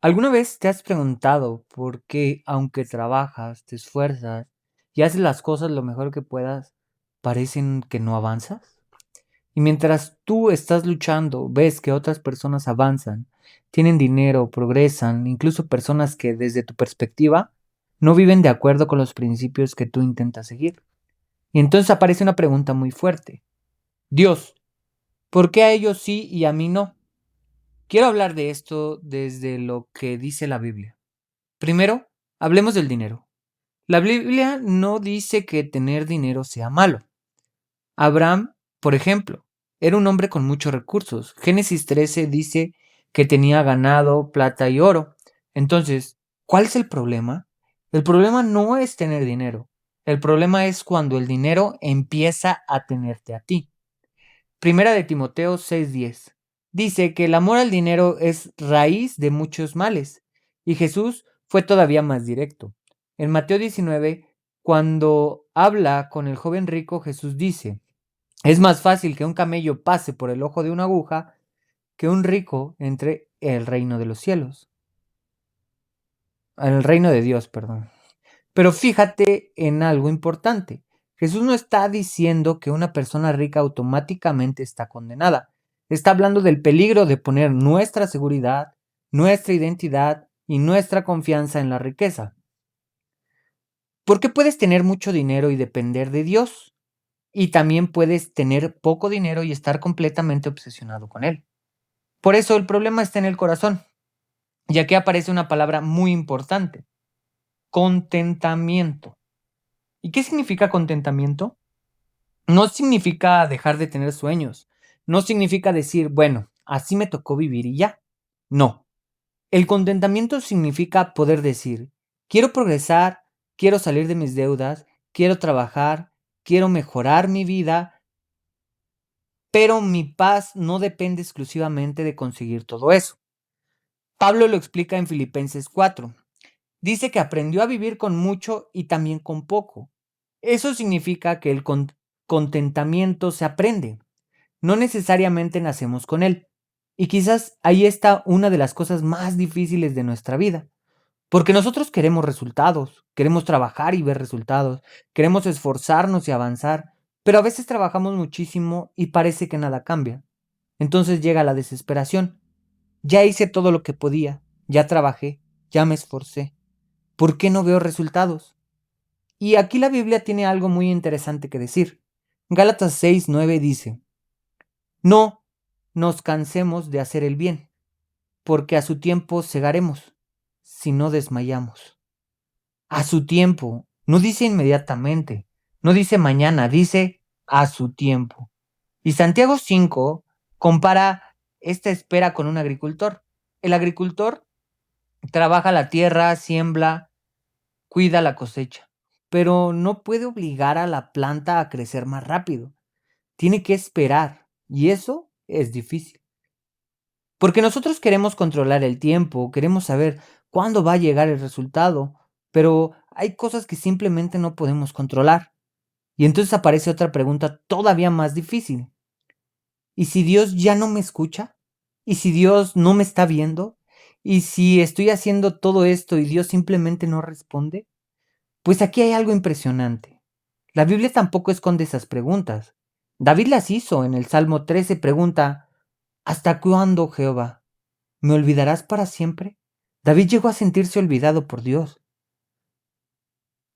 ¿Alguna vez te has preguntado por qué, aunque trabajas, te esfuerzas y haces las cosas lo mejor que puedas, parecen que no avanzas? Y mientras tú estás luchando, ves que otras personas avanzan, tienen dinero, progresan, incluso personas que desde tu perspectiva no viven de acuerdo con los principios que tú intentas seguir. Y entonces aparece una pregunta muy fuerte. Dios, ¿por qué a ellos sí y a mí no? Quiero hablar de esto desde lo que dice la Biblia. Primero, hablemos del dinero. La Biblia no dice que tener dinero sea malo. Abraham, por ejemplo, era un hombre con muchos recursos. Génesis 13 dice que tenía ganado, plata y oro. Entonces, ¿cuál es el problema? El problema no es tener dinero. El problema es cuando el dinero empieza a tenerte a ti. Primera de Timoteo 6:10 dice que el amor al dinero es raíz de muchos males. Y Jesús fue todavía más directo. En Mateo 19, cuando habla con el joven rico, Jesús dice, es más fácil que un camello pase por el ojo de una aguja que un rico entre el reino de los cielos. El reino de Dios, perdón. Pero fíjate en algo importante. Jesús no está diciendo que una persona rica automáticamente está condenada. Está hablando del peligro de poner nuestra seguridad, nuestra identidad y nuestra confianza en la riqueza. ¿Por qué puedes tener mucho dinero y depender de Dios? Y también puedes tener poco dinero y estar completamente obsesionado con él. Por eso el problema está en el corazón. Y aquí aparece una palabra muy importante: contentamiento. ¿Y qué significa contentamiento? No significa dejar de tener sueños. No significa decir, bueno, así me tocó vivir y ya. No. El contentamiento significa poder decir, quiero progresar, quiero salir de mis deudas, quiero trabajar, quiero mejorar mi vida, pero mi paz no depende exclusivamente de conseguir todo eso. Pablo lo explica en Filipenses 4. Dice que aprendió a vivir con mucho y también con poco. Eso significa que el contentamiento se aprende. No necesariamente nacemos con él. Y quizás ahí está una de las cosas más difíciles de nuestra vida. Porque nosotros queremos resultados, queremos trabajar y ver resultados, queremos esforzarnos y avanzar, pero a veces trabajamos muchísimo y parece que nada cambia. Entonces llega la desesperación. Ya hice todo lo que podía, ya trabajé, ya me esforcé. ¿Por qué no veo resultados? Y aquí la Biblia tiene algo muy interesante que decir. Gálatas 6:9 dice, no nos cansemos de hacer el bien, porque a su tiempo segaremos, si no desmayamos. A su tiempo, no dice inmediatamente, no dice mañana, dice a su tiempo. Y Santiago 5 compara esta espera con un agricultor. El agricultor trabaja la tierra, siembra, cuida la cosecha, pero no puede obligar a la planta a crecer más rápido. Tiene que esperar, y eso es difícil. Porque nosotros queremos controlar el tiempo, queremos saber cuándo va a llegar el resultado, pero hay cosas que simplemente no podemos controlar. Y entonces aparece otra pregunta todavía más difícil. ¿Y si Dios ya no me escucha? ¿Y si Dios no me está viendo? ¿Y si estoy haciendo todo esto y Dios simplemente no responde? Pues aquí hay algo impresionante. La Biblia tampoco esconde esas preguntas. David las hizo en el Salmo 13, pregunta, ¿hasta cuándo, Jehová? ¿Me olvidarás para siempre? David llegó a sentirse olvidado por Dios.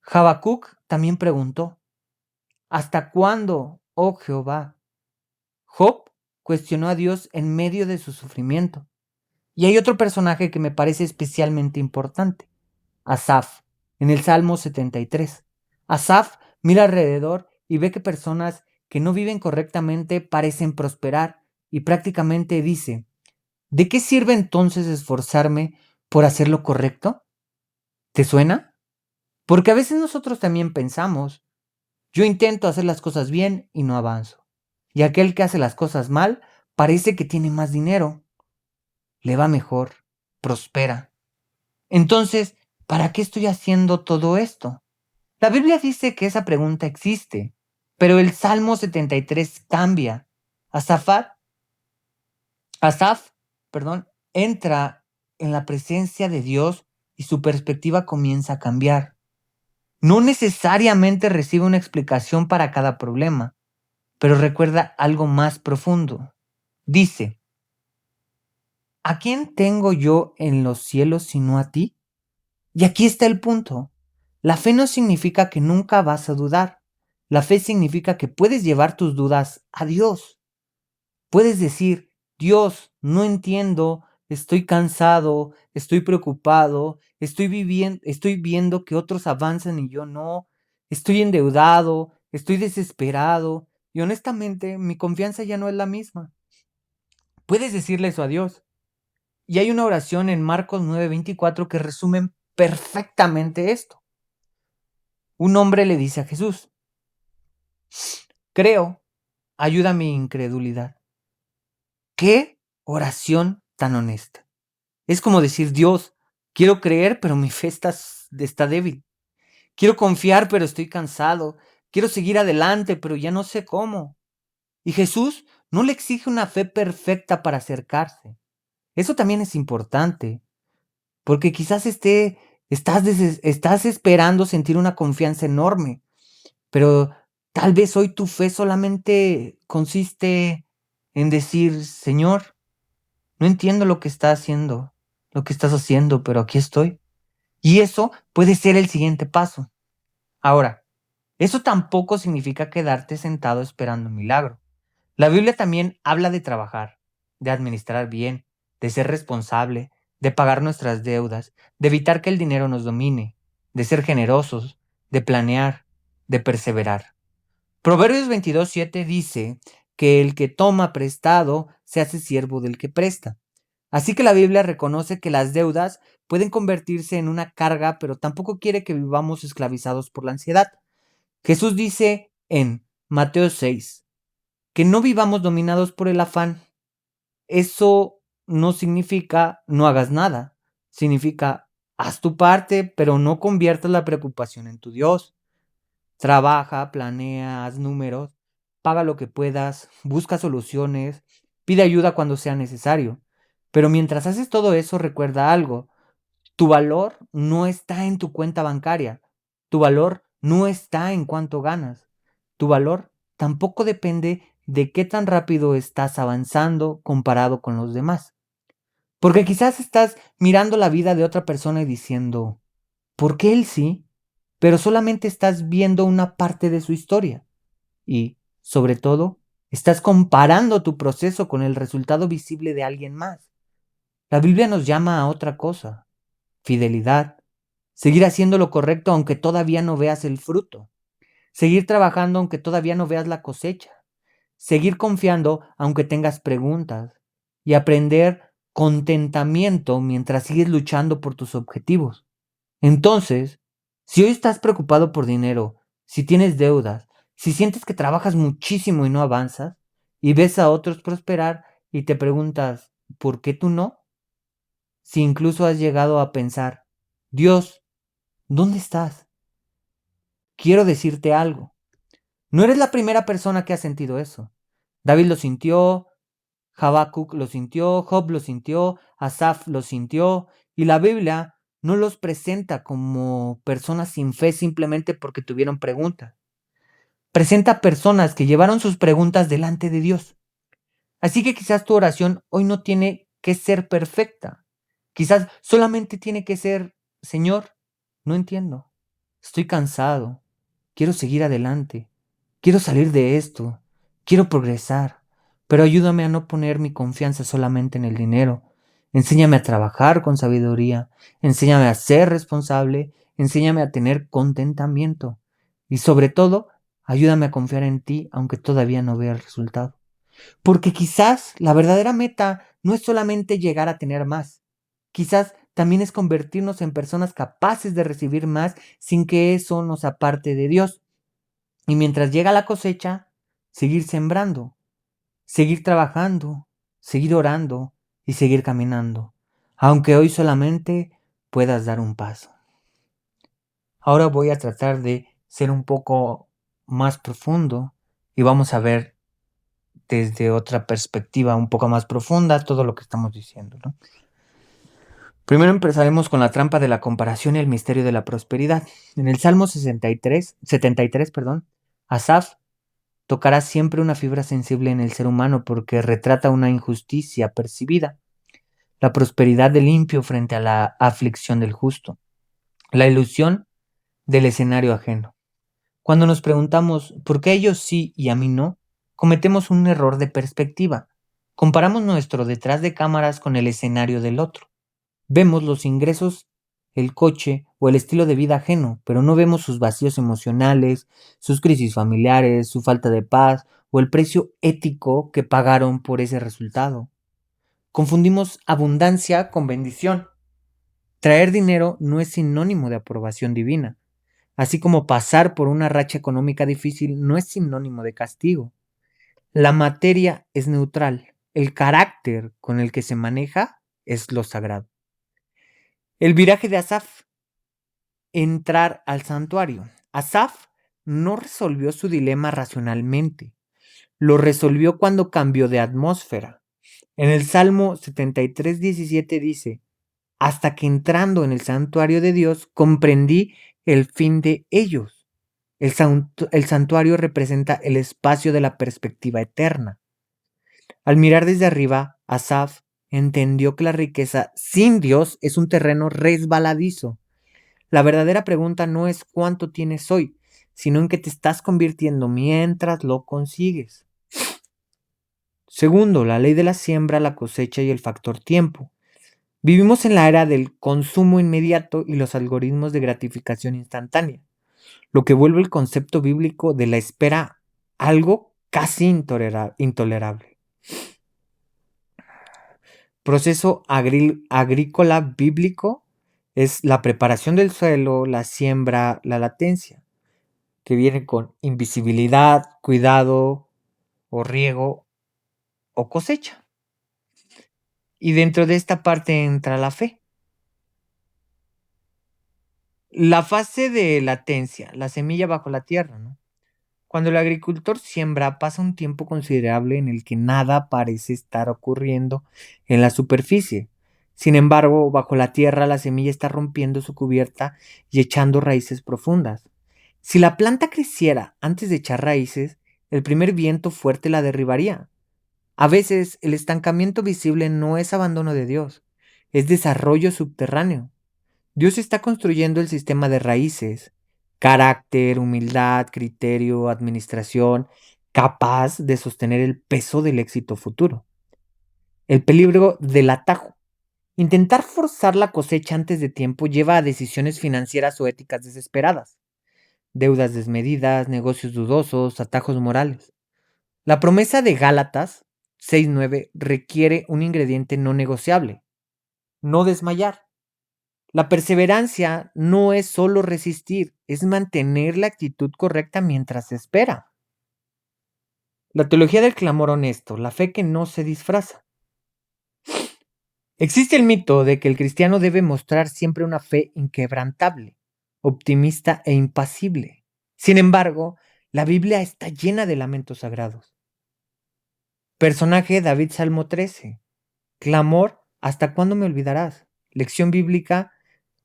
Habacuc también preguntó, ¿hasta cuándo, oh Jehová? Job cuestionó a Dios en medio de su sufrimiento. Y hay otro personaje que me parece especialmente importante, Asaf, en el Salmo 73. Asaf mira alrededor y ve que personas que no viven correctamente parecen prosperar y prácticamente dice, ¿de qué sirve entonces esforzarme por hacer lo correcto? ¿Te suena? Porque a veces nosotros también pensamos, yo intento hacer las cosas bien y no avanzo. Y aquel que hace las cosas mal parece que tiene más dinero, le va mejor, prospera. Entonces, ¿para qué estoy haciendo todo esto? La Biblia dice que esa pregunta existe, pero el Salmo 73 cambia. Asaf, Asaf, entra en la presencia de Dios y su perspectiva comienza a cambiar. No necesariamente recibe una explicación para cada problema, pero recuerda algo más profundo. Dice, ¿a quién tengo yo en los cielos sino a ti? Y aquí está el punto. La fe no significa que nunca vas a dudar. La fe significa que puedes llevar tus dudas a Dios. Puedes decir, Dios, no entiendo, estoy cansado, estoy preocupado, estoy viendo que otros avanzan y yo no, estoy endeudado, estoy desesperado y honestamente mi confianza ya no es la misma. Puedes decirle eso a Dios. Y hay una oración en Marcos 9:24 que resume perfectamente esto. Un hombre le dice a Jesús, creo, ayuda a mi incredulidad. ¿Qué oración tan honesta? Es como decir, Dios, quiero creer, pero mi fe está débil. Quiero confiar, pero estoy cansado. Quiero seguir adelante, pero ya no sé cómo. Y Jesús no le exige una fe perfecta para acercarse. Eso también es importante, porque quizás estás esperando sentir una confianza enorme, pero tal vez hoy tu fe solamente consiste en decir, Señor, no entiendo lo que estás haciendo, pero aquí estoy. Y eso puede ser el siguiente paso. Ahora, eso tampoco significa quedarte sentado esperando un milagro. La Biblia también habla de trabajar, de administrar bien, de ser responsable, de pagar nuestras deudas, de evitar que el dinero nos domine, de ser generosos, de planear, de perseverar. Proverbios 22:7 dice que el que toma prestado se hace siervo del que presta. Así que la Biblia reconoce que las deudas pueden convertirse en una carga, pero tampoco quiere que vivamos esclavizados por la ansiedad. Jesús dice en Mateo 6 que no vivamos dominados por el afán. Eso no significa no hagas nada. Significa haz tu parte, pero no conviertas la preocupación en tu Dios. Trabaja, planea, haz números, paga lo que puedas, busca soluciones, pide ayuda cuando sea necesario. Pero mientras haces todo eso, recuerda algo. Tu valor no está en tu cuenta bancaria. Tu valor no está en cuánto ganas. Tu valor tampoco depende de qué tan rápido estás avanzando comparado con los demás. Porque quizás estás mirando la vida de otra persona y diciendo, ¿por qué él sí? Pero solamente estás viendo una parte de su historia. Y, sobre todo, estás comparando tu proceso con el resultado visible de alguien más. La Biblia nos llama a otra cosa: fidelidad, seguir haciendo lo correcto aunque todavía no veas el fruto, seguir trabajando aunque todavía no veas la cosecha, seguir confiando aunque tengas preguntas y aprender contentamiento mientras sigues luchando por tus objetivos. Entonces, si hoy estás preocupado por dinero, si tienes deudas, si sientes que trabajas muchísimo y no avanzas, y ves a otros prosperar y te preguntas, ¿por qué tú no? Si incluso has llegado a pensar, Dios, ¿dónde estás? Quiero decirte algo. No eres la primera persona que ha sentido eso. David lo sintió, Habacuc lo sintió, Job lo sintió, Asaf lo sintió, y la Biblia no los presenta como personas sin fe simplemente porque tuvieron preguntas. Presenta personas que llevaron sus preguntas delante de Dios. Así que quizás tu oración hoy no tiene que ser perfecta. Quizás solamente tiene que ser, Señor, no entiendo. Estoy cansado. Quiero seguir adelante. Quiero salir de esto. Quiero progresar. Pero ayúdame a no poner mi confianza solamente en el dinero. Enséñame a trabajar con sabiduría. Enséñame a ser responsable. Enséñame a tener contentamiento. Y sobre todo, ayúdame a confiar en ti aunque todavía no vea el resultado. Porque quizás la verdadera meta no es solamente llegar a tener más. Quizás también es convertirnos en personas capaces de recibir más sin que eso nos aparte de Dios. Y mientras llega la cosecha, seguir sembrando, seguir trabajando, seguir orando y seguir caminando, aunque hoy solamente puedas dar un paso. Ahora voy a tratar de ser un poco más profundo y vamos a ver desde otra perspectiva un poco más profunda todo lo que estamos diciendo, ¿no? Primero empezaremos con la trampa de la comparación y el misterio de la prosperidad. En el Salmo 73, Asaf tocará siempre una fibra sensible en el ser humano porque retrata una injusticia percibida, la prosperidad del limpio frente a la aflicción del justo, la ilusión del escenario ajeno. Cuando nos preguntamos por qué ellos sí y a mí no, cometemos un error de perspectiva. Comparamos nuestro detrás de cámaras con el escenario del otro. Vemos los ingresos, el coche o el estilo de vida ajeno, pero no vemos sus vacíos emocionales, sus crisis familiares, su falta de paz o el precio ético que pagaron por ese resultado. Confundimos abundancia con bendición. Traer dinero no es sinónimo de aprobación divina, así como pasar por una racha económica difícil no es sinónimo de castigo. La materia es neutral, el carácter con el que se maneja es lo sagrado. El viraje de Asaf, entrar al santuario. Asaf no resolvió su dilema racionalmente, lo resolvió cuando cambió de atmósfera. En el Salmo 73:17 dice: hasta que entrando en el santuario de Dios comprendí el fin de ellos. El santuario representa el espacio de la perspectiva eterna. Al mirar desde arriba, Asaf entendió que la riqueza sin Dios es un terreno resbaladizo. La verdadera pregunta no es cuánto tienes hoy, sino en qué te estás convirtiendo mientras lo consigues. Segundo, la ley de la siembra, la cosecha y el factor tiempo. Vivimos en la era del consumo inmediato y los algoritmos de gratificación instantánea, lo que vuelve el concepto bíblico de la espera algo casi intolerable. Proceso agrícola bíblico es la preparación del suelo, la siembra, la latencia, que viene con invisibilidad, cuidado o riego o cosecha. Y dentro de esta parte entra la fe. La fase de latencia, la semilla bajo la tierra, ¿no? Cuando el agricultor siembra, pasa un tiempo considerable en el que nada parece estar ocurriendo en la superficie. Sin embargo, bajo la tierra la semilla está rompiendo su cubierta y echando raíces profundas. Si la planta creciera antes de echar raíces, el primer viento fuerte la derribaría. A veces el estancamiento visible no es abandono de Dios, es desarrollo subterráneo. Dios está construyendo el sistema de raíces, carácter, humildad, criterio, administración, capaz de sostener el peso del éxito futuro. El peligro del atajo. Intentar forzar la cosecha antes de tiempo lleva a decisiones financieras o éticas desesperadas, deudas desmedidas, negocios dudosos, atajos morales. La promesa de Gálatas 6:9 requiere un ingrediente no negociable: no desmayar. La perseverancia no es solo resistir, es mantener la actitud correcta mientras se espera. La teología del clamor honesto, la fe que no se disfraza. Existe el mito de que el cristiano debe mostrar siempre una fe inquebrantable, optimista e impasible. Sin embargo, la Biblia está llena de lamentos sagrados. Personaje David, Salmo 13. Clamor: ¿hasta cuándo me olvidarás? Lección bíblica: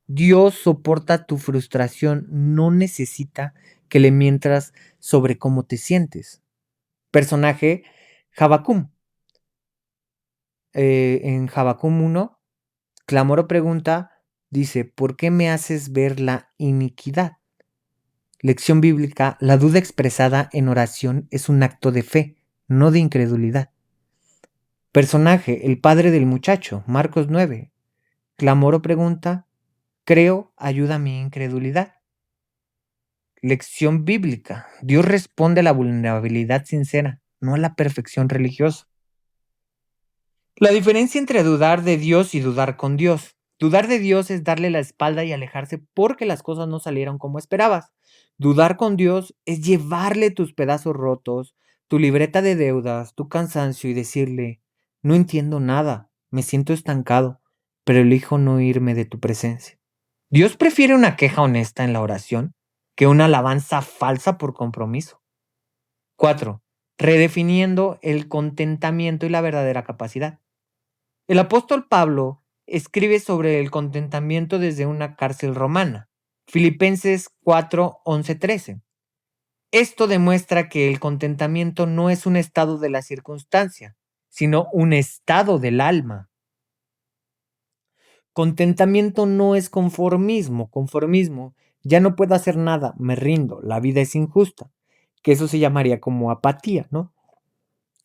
Dios soporta tu frustración, no necesita que le mientas sobre cómo te sientes. Personaje Jabacum. En Jabacum 1, clamor o pregunta, dice: ¿por qué me haces ver la iniquidad? Lección bíblica: la duda expresada en oración es un acto de fe, no de incredulidad. Personaje, el padre del muchacho, Marcos 9. Clamor o pregunta: creo, ayuda a mi incredulidad. Lección bíblica: Dios responde a la vulnerabilidad sincera, no a la perfección religiosa. La diferencia entre dudar de Dios y dudar con Dios. Dudar de Dios es darle la espalda y alejarse porque las cosas no salieron como esperabas. Dudar con Dios es llevarle tus pedazos rotos, tu libreta de deudas, tu cansancio y decirle: no entiendo nada, me siento estancado, pero elijo no irme de tu presencia. Dios prefiere una queja honesta en la oración que una alabanza falsa por compromiso. 4. Redefiniendo el contentamiento y la verdadera capacidad. El apóstol Pablo escribe sobre el contentamiento desde una cárcel romana. Filipenses 4, 11, 13. Esto demuestra que el contentamiento no es un estado de la circunstancia, sino un estado del alma. Contentamiento no es conformismo. Conformismo, ya no puedo hacer nada, me rindo, la vida es injusta. Que eso se llamaría como apatía, ¿no?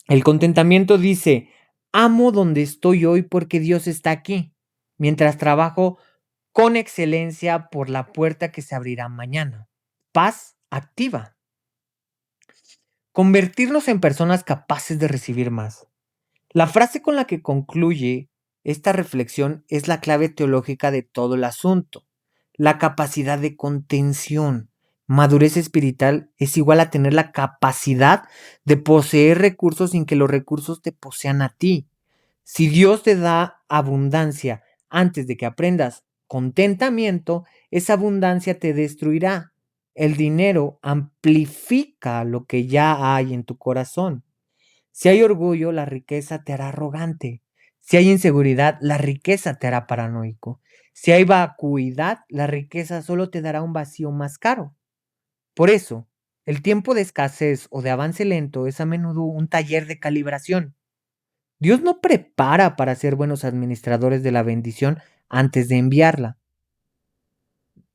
El contentamiento dice, amo donde estoy hoy porque Dios está aquí, mientras trabajo con excelencia por la puerta que se abrirá mañana. Paz activa. Convertirnos en personas capaces de recibir más. La frase con la que concluye esta reflexión es la clave teológica de todo el asunto. La capacidad de contención. Madurez espiritual es igual a tener la capacidad de poseer recursos sin que los recursos te posean a ti. Si Dios te da abundancia antes de que aprendas contentamiento, esa abundancia te destruirá. El dinero amplifica lo que ya hay en tu corazón. Si hay orgullo, la riqueza te hará arrogante. Si hay inseguridad, la riqueza te hará paranoico. Si hay vacuidad, la riqueza solo te dará un vacío más caro. Por eso, el tiempo de escasez o de avance lento es a menudo un taller de calibración. Dios no prepara para ser buenos administradores de la bendición antes de enviarla.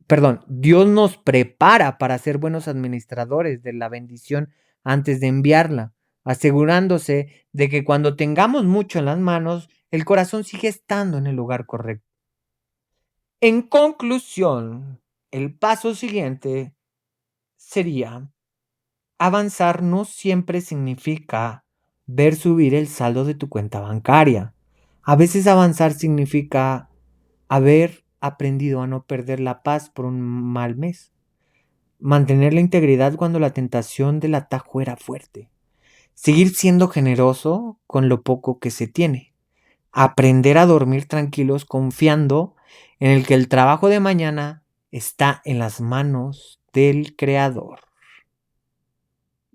Perdón, Dios nos prepara para ser buenos administradores de la bendición antes de enviarla, asegurándose de que cuando tengamos mucho en las manos, el corazón sigue estando en el lugar correcto. En conclusión, el paso siguiente sería: avanzar no siempre significa ver subir el saldo de tu cuenta bancaria. A veces avanzar significa haber aprendido a no perder la paz por un mal mes. Mantener la integridad cuando la tentación del atajo era fuerte. Seguir siendo generoso con lo poco que se tiene. Aprender a dormir tranquilos confiando en el que el trabajo de mañana está en las manos del Creador.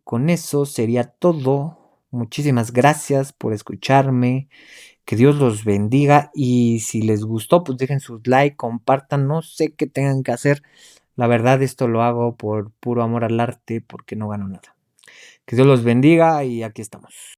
Con eso sería todo. Muchísimas gracias por escucharme. Que Dios los bendiga. Y si les gustó, pues dejen sus like, compartan. No sé qué tengan que hacer. La verdad, esto lo hago por puro amor al arte, porque no gano nada. Que Dios los bendiga y aquí estamos.